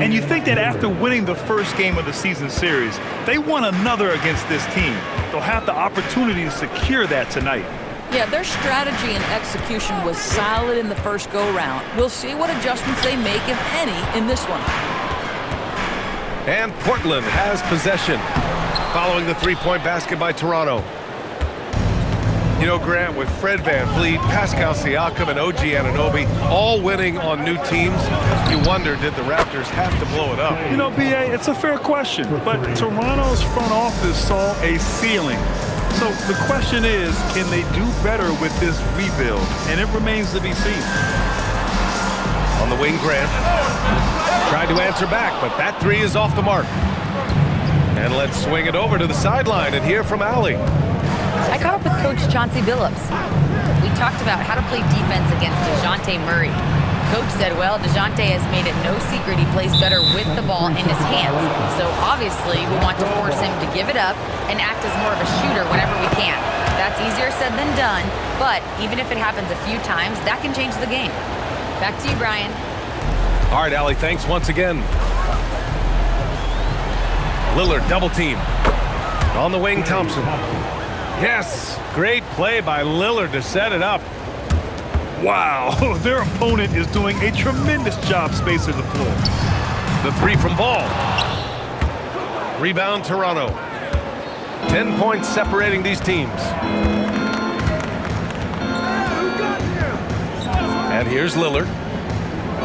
And you think that after winning the first game of the season series, they won another against this team. They'll have the opportunity to secure that tonight. Yeah, their strategy and execution was solid in the first go-round. We'll see what adjustments they make, if any, in this one. And Portland has possession following the three-point basket by Toronto. You know, Grant, with Fred VanVleet, Pascal Siakam, and OG Anunoby all winning on new teams, you wonder, did the Raptors have to blow it up? You know, B.A., it's a fair question, but Toronto's front office saw a ceiling. So the question is, can they do better with this rebuild? And it remains to be seen. On the wing, Grant tried to answer back, but that three is off the mark. And let's swing it over to the sideline and hear from Allie. I caught up with Coach Chauncey Billups. We talked about how to play defense against DeJounte Murray. Coach said, well, DeJounte has made it no secret he plays better with the ball in his hands. So obviously we want to force him to give it up and act as more of a shooter whenever we can. That's easier said than done, but even if it happens a few times, that can change the game. Back to you, Brian. All right, Allie, thanks once again. Lillard double team. On the wing, Thompson. Yes, great play by Lillard to set it up. Wow, their opponent is doing a tremendous job spacing the floor. The three from Ball. Rebound, Toronto. 10 points separating these teams. And here's Lillard.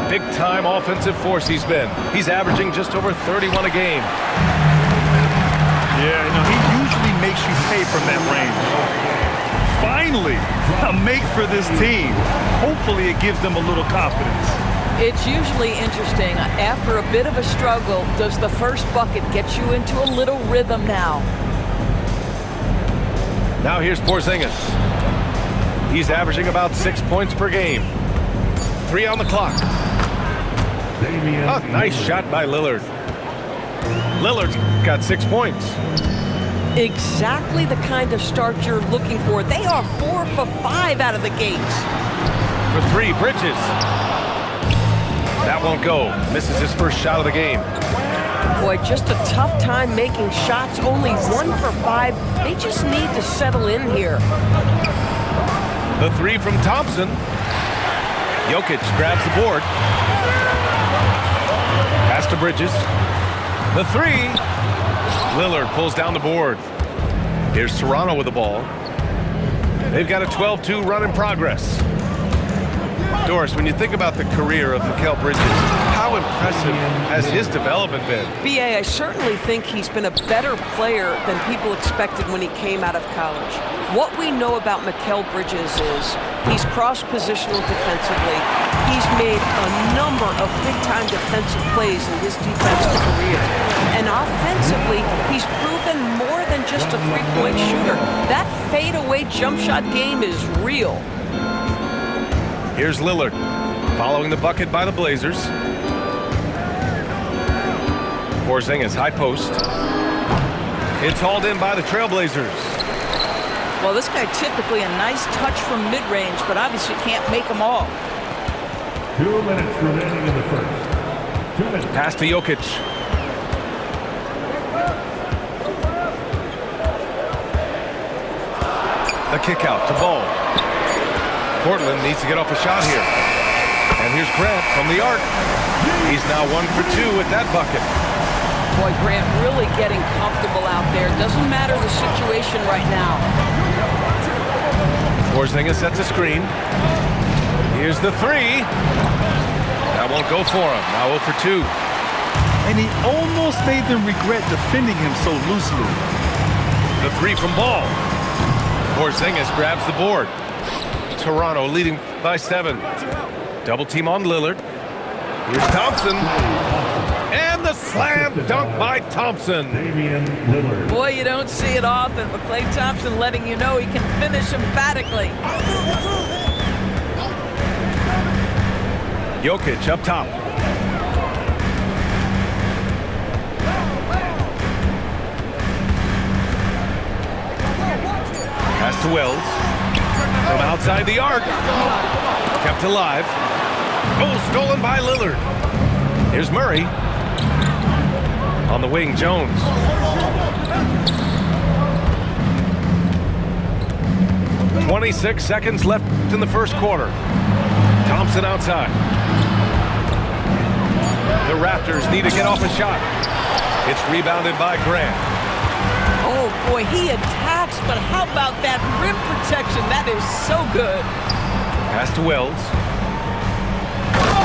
Big-time offensive force he's been. He's averaging just over 31 a game. Yeah, no, he usually makes you pay from that range. Finally, a make for this team. Hopefully it gives them a little confidence. It's usually interesting. After a bit of a struggle, does the first bucket get you into a little rhythm now? Now here's Porzingis. He's averaging about 6 points per game. 3 on the clock. A nice shot by Lillard. Lillard's got 6 points. Exactly the kind of start you're looking for. They are 4 for 5 out of the gates. For 3, Bridges. That won't go. Misses his first shot of the game. Boy, just a tough time making shots. Only 1 for 5. They just need to settle in here. The 3 from Thompson. Jokic grabs the board. Pass to Bridges. The 3. Lillard pulls down the board. Here's Toronto with the ball. They've got a 12-2 run in progress. Doris, when you think about the career of Mikal Bridges, how impressive has his development been? B.A., I certainly think he's been a better player than people expected when he came out of college. What we know about Mikal Bridges is he's cross-positional defensively. He's made a number of big-time defensive plays in his defensive career. And offensively, he's proven more than just a three-point shooter. That fadeaway jump shot game is real. Here's Lillard, following the bucket by the Blazers. Porzingis, high post. It's hauled in by the Trailblazers. Well, this guy typically a nice touch from mid-range, but obviously can't make them all. 2 minutes remaining in the first. 2 minutes. Pass to Jokic. The kick out to Ball. Portland needs to get off a shot here. And here's Grant from the arc. He's now 1 for 2 with that bucket. Boy, Grant really getting comfortable out there. Doesn't matter the situation right now. Porzingis sets a screen. Here's the 3. That won't go for him. Now 0 for 2. And he almost made them regret defending him so loosely. The 3 from Ball. Porzingis grabs the board. Toronto leading by 7. Double team on Lillard. Here's Thompson. And the slam dunk by Thompson. Boy, you don't see it often, but Klay Thompson letting you know he can finish emphatically. Jokic up top. Pass to Wells. From outside the arc. Kept alive. Oh, stolen by Lillard. Here's Murray. On the wing, Jones. "26 seconds left in the first quarter. Thompson outside. The Raptors need to get off a shot. It's rebounded by Grant. Oh, boy, he attacks, but how about that rim protection? That is so good. Pass to Wells.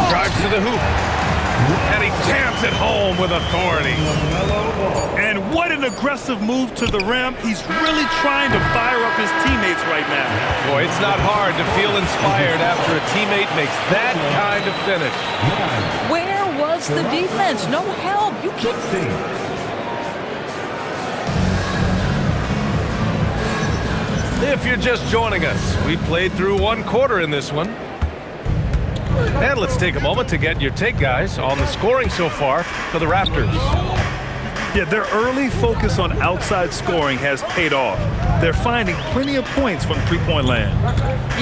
Drives to the hoop. And he jams it home with authority. And what an aggressive move to the rim. He's really trying to fire up his teammates right now. Boy, it's not hard to feel inspired after a teammate makes that kind of finish. Where was the defense? No help. You can't. If you're just joining us, we played through one quarter in this one. And let's take a moment to get your take, guys, on the scoring so far for the Raptors. Yeah, their early focus on outside scoring has paid off. They're finding plenty of points from three-point land.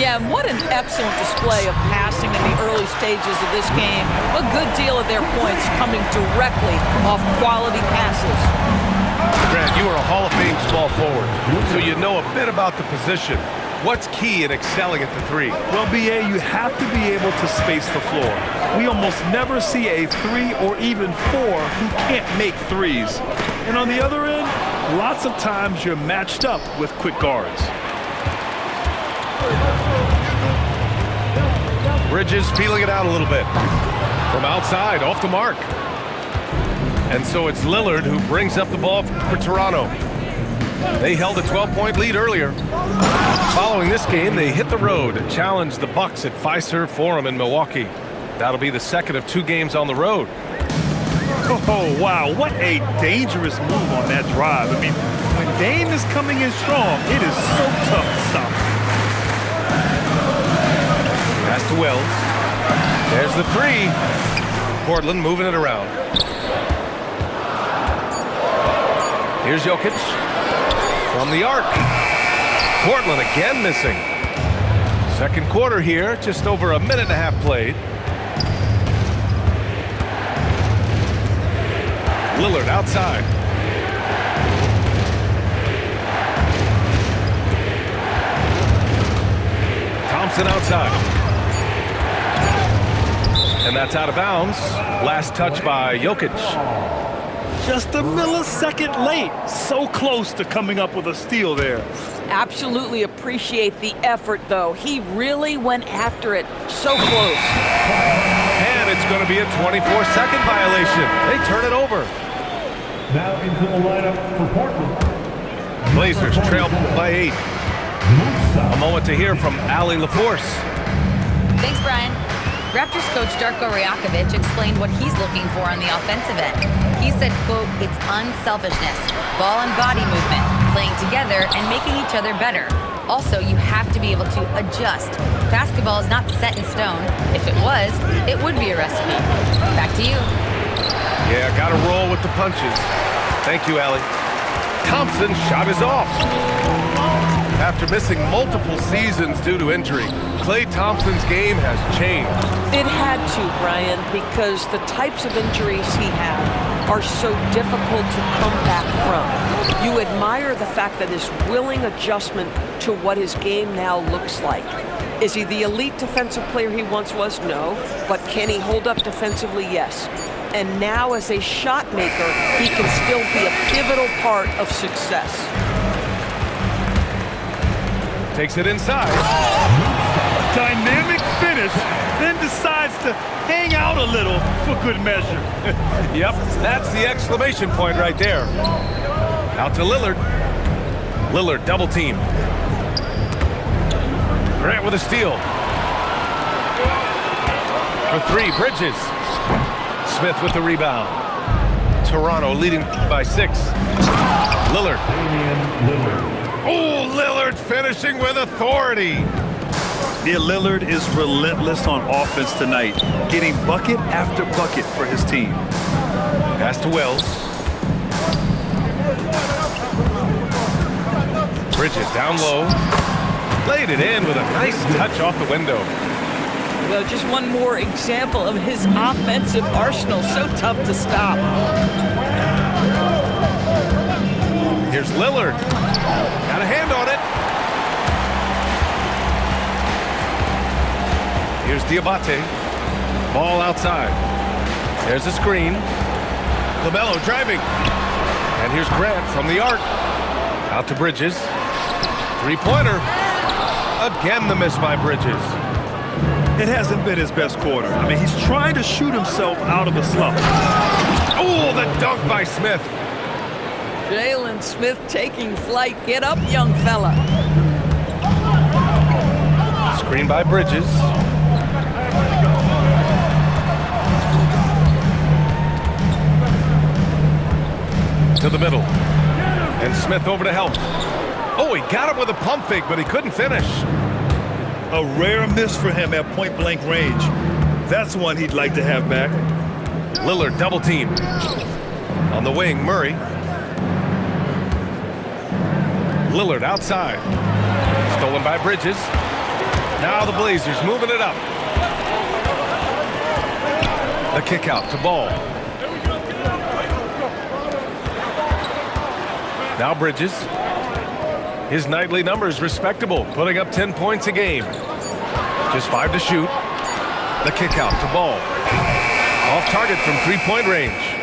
Yeah, and what an excellent display of passing in the early stages of this game. A good deal of their points coming directly off quality passes. Grant, you are a Hall of Fame small forward, so you know a bit about the position. What's key in excelling at the three? Well, B.A., you have to be able to space the floor. We almost never see a 3 or even 4 who can't make threes. And on the other end, lots of times you're matched up with quick guards. Bridges feeling it out a little bit. From outside, off the mark. And so it's Lillard who brings up the ball for Toronto. They held a 12-point lead earlier. Following this game, they hit the road to challenge the Bucks at Fiserv Forum in Milwaukee. That'll be the second of 2 games on the road. Oh, wow, what a dangerous move on that drive. I mean, when Dame is coming in strong, it is so tough to stop. Pass to Wells. There's the 3. Portland moving it around. Here's Jokic. From the arc. Portland again missing. Second quarter here, just over a minute and a half played. Lillard outside. Thompson outside. And that's out of bounds. Last touch by Jokic. Just a millisecond late. So close to coming up with a steal there. Absolutely appreciate the effort, though. He really went after it. So close. And it's going to be a 24-second violation. They turn it over. Now into the lineup for Portland. Blazers trail by 8. A moment to hear from Allie LaForce. Thanks, Brian. Raptors coach Darko Rajakovic explained what he's looking for on the offensive end. He said, quote, "It's unselfishness, ball and body movement, playing together and making each other better. Also, you have to be able to adjust. Basketball is not set in stone. If it was, it would be a recipe." Back to you. Yeah, got to roll with the punches. Thank you, Allie. Thompson's shot is off. After missing multiple seasons due to injury, Klay Thompson's game has changed. It had to, Brian, because the types of injuries he had are so difficult to come back from. You admire the fact that his willing adjustment to what his game now looks like. Is he the elite defensive player he once was? No. But can he hold up defensively? Yes. And now as a shot maker, he can still be a pivotal part of success. Takes it inside. Dynamic finish, then decides to hang out a little for good measure. Yep, that's the exclamation point right there. Out to Lillard. Lillard double team. Grant with a steal. For 3, Bridges. Smith with the rebound. Toronto leading by 6. Lillard. Oh, Lillard finishing with authority. Yeah, Lillard is relentless on offense tonight, getting bucket after bucket for his team. Pass to Wells. Bridges down low. Laid it in with a nice touch off the window. Well, just one more example of his offensive arsenal. So tough to stop. Here's Lillard. Got a hand on it. Here's Diabate. Ball outside. There's a screen. LaMelo driving. And here's Grant from the arc. Out to Bridges. Three-pointer. Again the miss by Bridges. It hasn't been his best quarter. I mean, he's trying to shoot himself out of a slump. Oh, the dunk by Smith. Jalen Smith taking flight. Get up, young fella. Screen by Bridges. To the middle. And Smith over to help. Oh, he got him with a pump fake, but he couldn't finish. A rare miss for him at point-blank range. That's one he'd like to have back. Lillard double team. On the wing, Murray. Lillard outside. Stolen by Bridges. Now the Blazers moving it up. The kick out to Ball. Now Bridges. His nightly numbers respectable, putting up 10 points a game. Just 5 to shoot. The kick out to Ball. Off target from three-point range.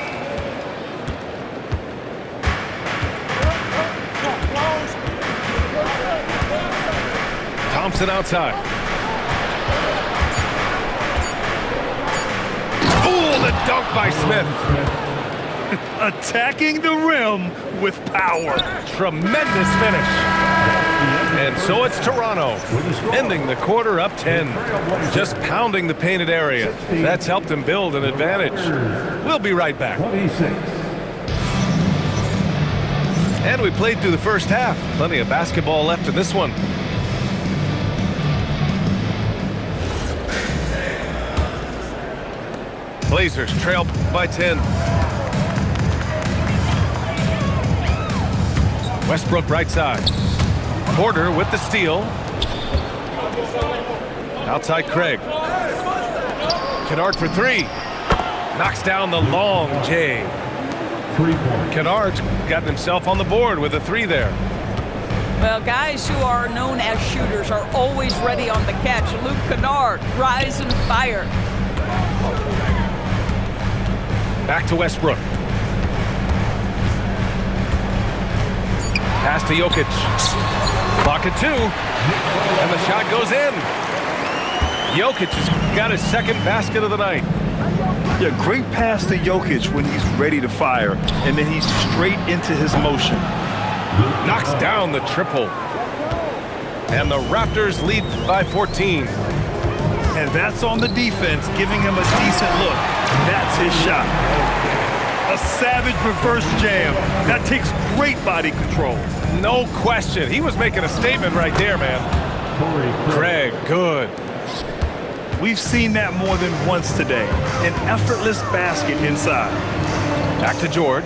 Thompson outside. Oh, the dunk by Smith. Attacking the rim with power. Tremendous finish. And so it's Toronto, ending the quarter up 10. Just pounding the painted area. That's helped him build an advantage. We'll be right back. 26. And we played through the first half. Plenty of basketball left in this one. Blazers trail by 10. Westbrook right side. Porter with the steal. Outside Craig. Kennard for three. Knocks down the long J. Kennard's gotten himself on the board with a three there. Well, guys who are known as shooters are always ready on the catch. Luke Kennard, rise and fire. Back to Westbrook. Pass to Jokic. Clock at 2. And the shot goes in. Jokic has got his second basket of the night. Yeah, great pass to Jokic when he's ready to fire. And then he's straight into his motion. Knocks down the triple. And the Raptors lead by 14. And that's on the defense, giving him a decent look. That's his shot. A savage reverse jam. That takes great body control. No question. He was making a statement right there, man. Craig, good. We've seen that more than once today. An effortless basket inside. Back to George.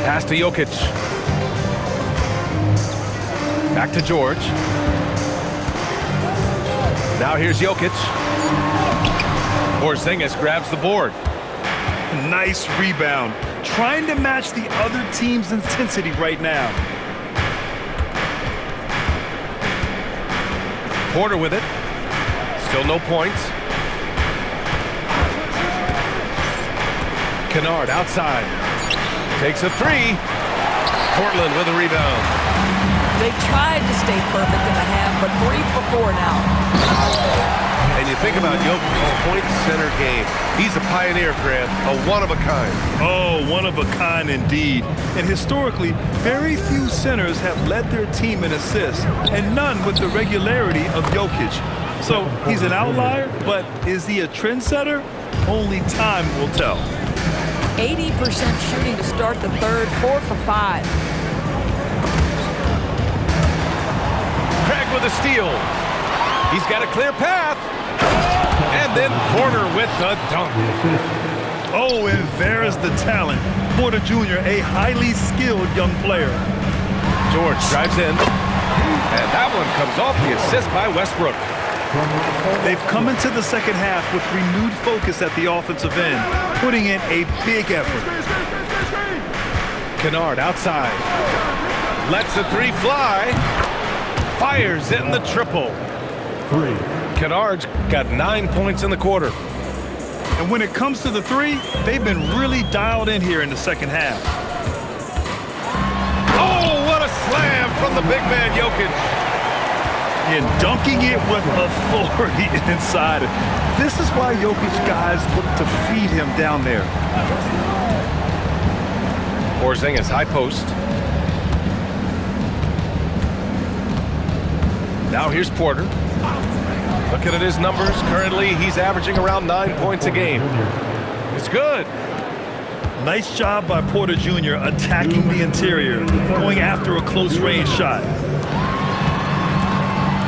Pass to Jokic. Back to George. Now here's Jokic. Porzingis grabs the board. Nice rebound. Trying to match the other team's intensity right now. Porter with it. Still no points. Kennard outside. Takes a three. Portland with a rebound. They tried to stay perfect in the half, but 3 for 4 now. And you think about Jokic's point center game. He's a pioneer, Grant, a one-of-a-kind. Oh, one of a kind indeed. And historically, very few centers have led their team in assists, and none with the regularity of Jokic. So he's an outlier, but is he a trendsetter? Only time will tell. 80% shooting to start the third, 4 for 5. Craig with a steal. He's got a clear path. And then Porter with the dunk. Oh, and there's the talent. Porter Jr., a highly skilled young player. George drives in. And that one comes off the assist by Westbrook. They've come into the second half with renewed focus at the offensive end, putting in a big effort. Kennard outside. Lets the three fly. Fires in the triple. 3. Kennard's got 9 points in the quarter. And when it comes to the three, they've been really dialed in here in the second half. Oh, what a slam from the big man, Jokic. And dunking it with authority inside. This is why Jokic guys look to feed him down there. Porzingis high post. Now here's Porter. Looking at his numbers, currently he's averaging around 9 points a game. It's good. Nice job by Porter Jr. attacking the interior, going after a close range shot.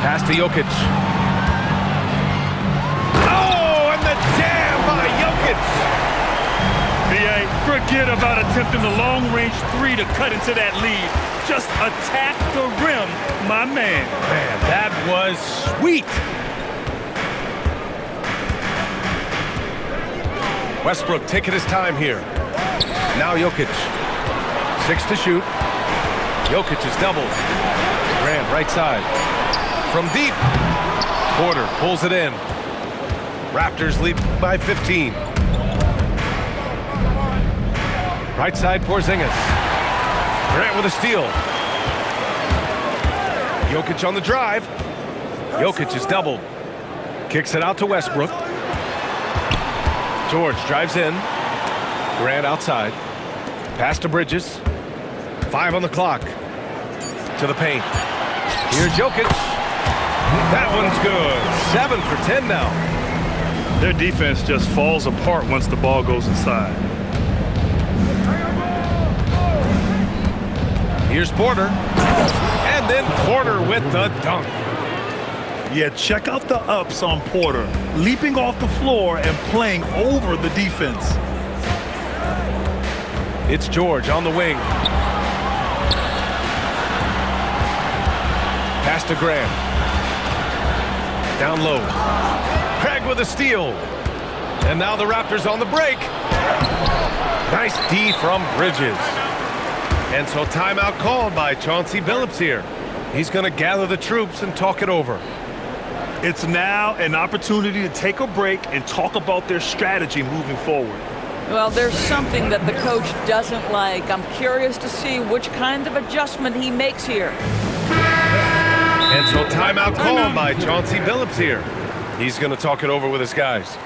Pass to Jokic. Oh, and the jam by Jokic. B.A., forget about attempting the long-range three to cut into that lead. Just attack the rim, my man. Man, that was sweet. Westbrook taking his time here. Now Jokic. 6 to shoot. Jokic is doubled. Grant right side. From deep. Porter pulls it in. Raptors lead by 15. Right side Porzingis. Grant with a steal. Jokic on the drive. Jokic is doubled. Kicks it out to Westbrook. George drives in. Grant outside. Pass to Bridges. 5 on the clock. To the paint. Here's Jokic. That one's good. 7 for 10 now. Their defense just falls apart once the ball goes inside. Here's Porter. And then Porter with the dunk. Yeah, check out the ups on Porter. Leaping off the floor and playing over the defense. It's George on the wing. Pass to Grant. Down low. Craig with a steal. And now the Raptors on the break. Nice D from Bridges. And so timeout called by Chauncey Billups here. He's going to gather the troops and talk it over. It's now an opportunity to take a break and talk about their strategy moving forward. Well, there's something that the coach doesn't like. I'm curious to see which kind of adjustment he makes here. And so timeout called by Chauncey Billups here. He's going to talk it over with his guys.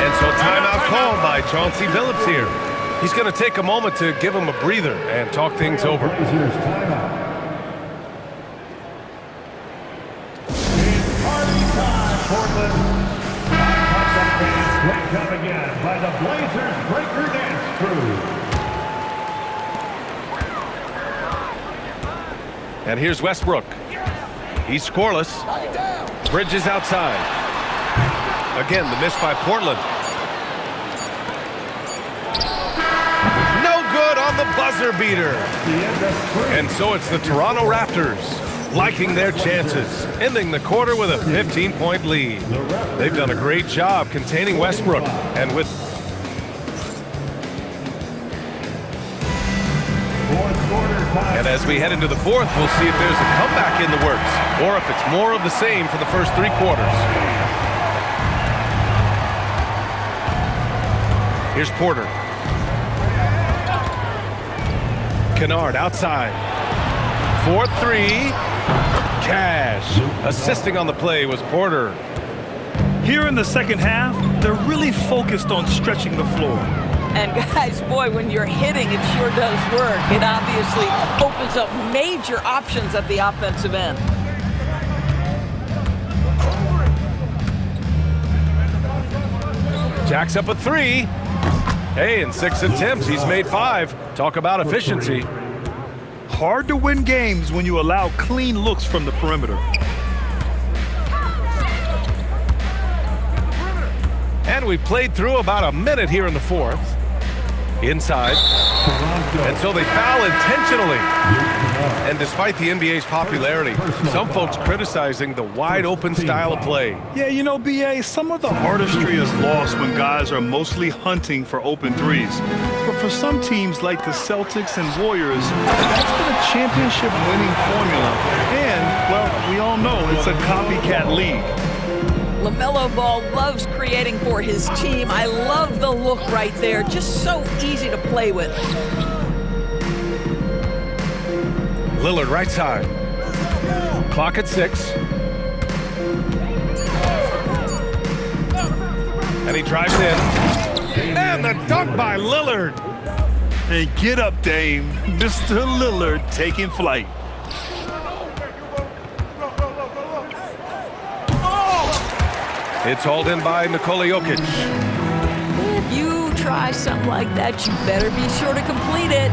And so timeout called by Chauncey Billups here. He's going to take a moment to give him a breather and talk things over. Blazers timeout. It's party time, Portland. Break up again by the Blazers Breaker Dance Crew. And here's Westbrook. He's scoreless. Bridges outside. Again, the miss by Portland. No good on the buzzer beater. And so it's the Toronto Raptors liking their chances, ending the quarter with a 15-point lead. They've done a great job containing Westbrook, and with and as we head into the fourth, we'll see if there's a comeback in the works, or if it's more of the same for the first 3 quarters. Here's Porter. Kennard outside. 4-3. Cash. Assisting on the play was Porter. Here in the second half, they're really focused on stretching the floor. And guys, boy, when you're hitting, it sure does work. It obviously opens up major options at the offensive end. Jack's up a 3. Hey, in 6 attempts, he's made 5. Talk about efficiency. Hard to win games when you allow clean looks from the perimeter. And we played through about a minute here in the fourth. Inside. Toronto. And so they foul intentionally. And despite the NBA's popularity, some folks criticizing the wide-open style of play. Yeah, you know, BA, some of the artistry is lost when guys are mostly hunting for open threes. But for some teams like the Celtics and Warriors, that's been a championship-winning formula. And, well, we all know it's a copycat league. LaMelo Ball loves creating for his team. I love the look right there. Just so easy to play with. Lillard right side. Clock at 6. And he drives in. And the dunk by Lillard. And get up, Dame. Mr. Lillard taking flight. It's hauled in by Nikola Jokic. If you try something like that, you better be sure to complete it.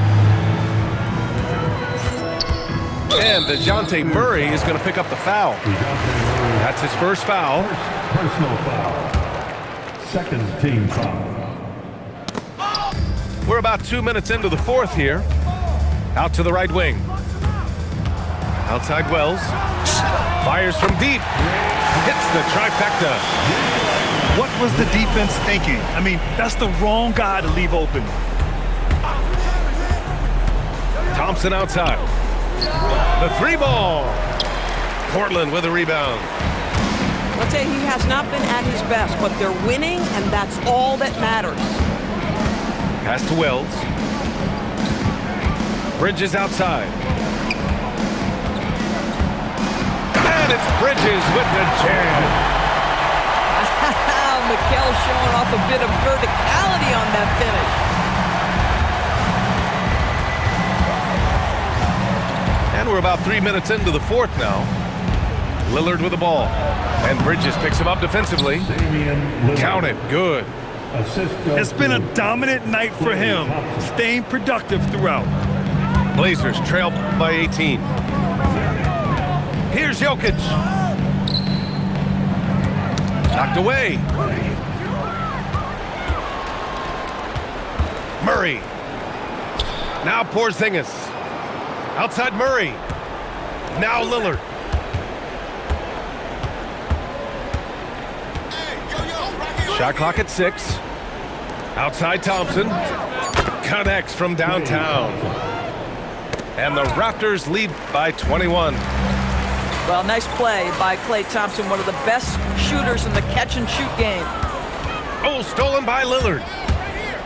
And DeJounte Murray is going to pick up the foul. That's his first foul. Personal foul. Second team foul. We're about 2 minutes into the fourth here. Out to the right wing. Outside Wells. Fires from deep. Hits the trifecta. What was the defense thinking? I mean, that's the wrong guy to leave open. Thompson outside. The 3-ball. Portland with a rebound. I'll tell you, he has not been at his best, but they're winning, and that's all that matters. Pass to Wells. Bridges outside. And it's Bridges with the jam. Mikal showing off a bit of verticality on that finish. And we're about 3 minutes into the fourth now. Lillard with the ball. And Bridges picks him up defensively. Count it. Good. It's been a dominant night for him, staying productive throughout. Blazers trail by 18. Here's Jokic. Knocked away. Murray. Now Porzingis. Outside Murray. Now Lillard. Shot clock at 6. Outside Thompson. Connects from downtown. And the Raptors lead by 21. Well, nice play by Klay Thompson, one of the best shooters in the catch-and-shoot game. Oh, stolen by Lillard.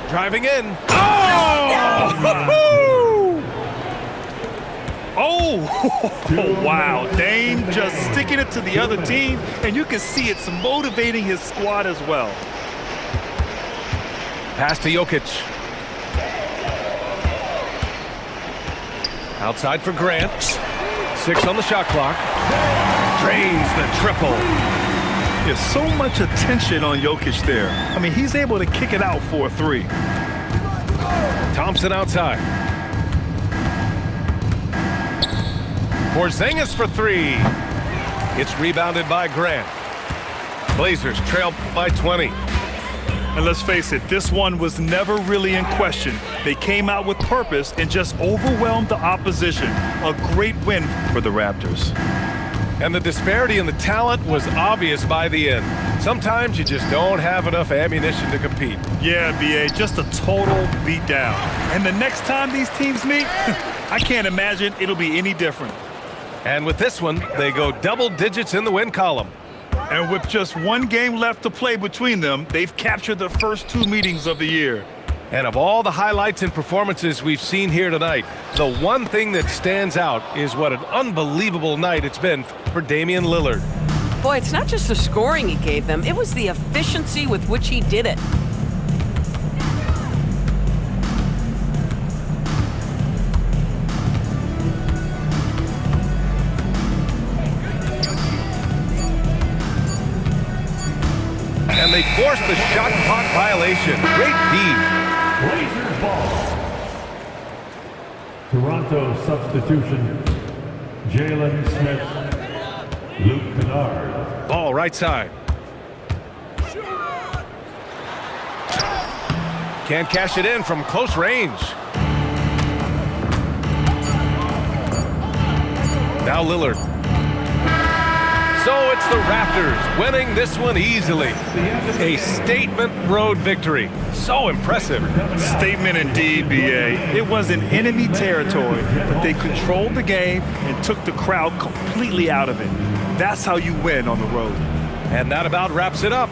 Driving in. Oh! Oh, wow. Dame just sticking it to the other team, and you can see it's motivating his squad as well. Pass to Jokic. Outside for Grant. 6 on the shot clock. Drains the triple. There's so much attention on Jokic there. I mean, he's able to kick it out for a 3. Thompson outside. Porzingis for 3. It's rebounded by Grant. Blazers trail by 20. And let's face it, this one was never really in question. They came out with purpose and just overwhelmed the opposition. A great win for the Raptors. And the disparity in the talent was obvious by the end. Sometimes you just don't have enough ammunition to compete. Yeah, BA, just a total beatdown. And the next time these teams meet, I can't imagine it'll be any different. And with this one, they go double digits in the win column. And with just one game left to play between them, they've captured the first 2 meetings of the year. And of all the highlights and performances we've seen here tonight, the one thing that stands out is what an unbelievable night it's been for Damian Lillard. Boy, it's not just the scoring he gave them, it was the efficiency with which he did it. And they forced the shot clock violation. Great D. Blazers ball. Toronto substitution. Jalen Smith. Luke Kennard. Ball right side. Can't cash it in from close range. Now Lillard. So it's the Raptors winning this one easily. A statement road victory. So impressive. Statement indeed, B.A. It was in enemy territory, but they controlled the game and took the crowd completely out of it. That's how you win on the road. And that about wraps it up.